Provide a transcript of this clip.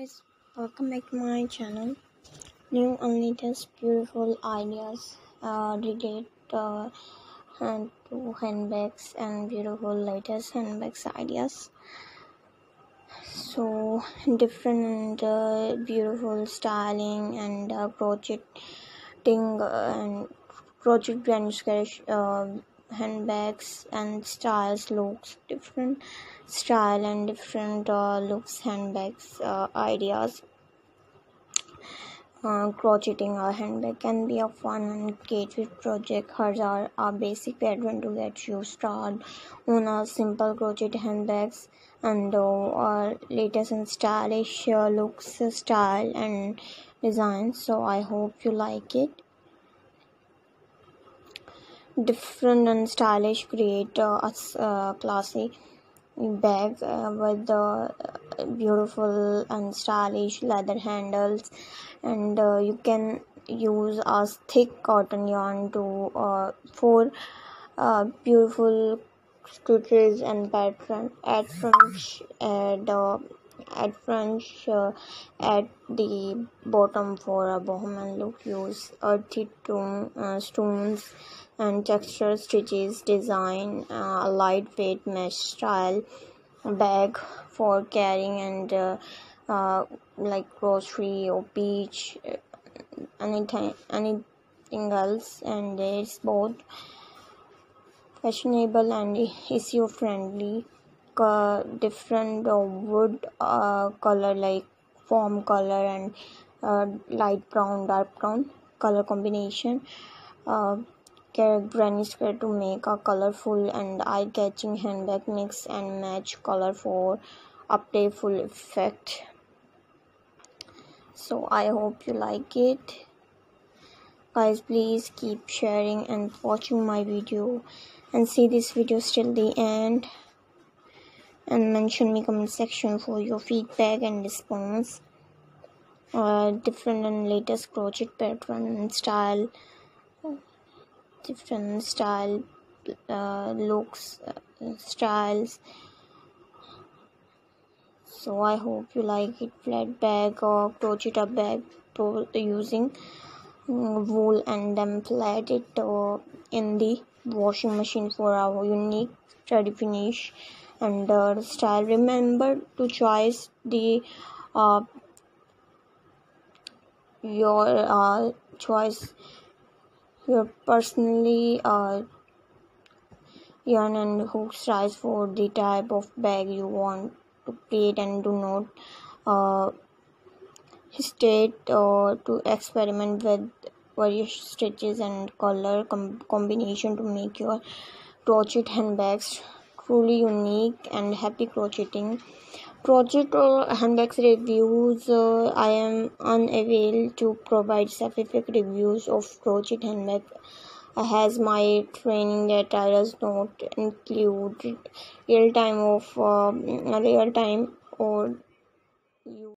guys, welcome back to my channel. New and latest beautiful ideas relate and to handbags and beautiful latest handbags ideas. So different beautiful styling and crocheting and crochet brand handbags and styles, looks, different style and different looks handbags ideas. Crocheting a handbag can be a fun and creative project. Hers are a basic pattern to get you started on a simple crochet handbags and latest and stylish looks, style and design. So I hope you like it. Different and stylish, create a classy bag with beautiful and stylish leather handles, and you can use a thick cotton yarn to for beautiful stitches and pattern at the bottom for a bohemian look. Use earthy stones and texture stitches. Design a lightweight mesh style bag for carrying and like grocery or beach, anything else, and it's both fashionable and issue friendly. Different wood color like foam color and light brown, dark brown color combination. Granny square to make a colorful and eye-catching handbag. Mix and match color for a playful effect. So I hope you like it, guys. Please keep sharing and watching my video and see this video till the end, and mention me comment section for your feedback and response. Different and latest crochet pattern and style, different style looks, styles. So I hope you like it. Flat bag or crochet a bag using wool and then flat it in the washing machine for our unique sturdy finish and style. Remember to choose the your choice your personally yarn and hook size for the type of bag you want to create, and do not hesitate to experiment with various stitches and color combination to make your crochet handbags truly unique. And happy crocheting. Crochet handbags reviews. I am unable to provide specific reviews of crochet handbag, has my training data does not include real time or you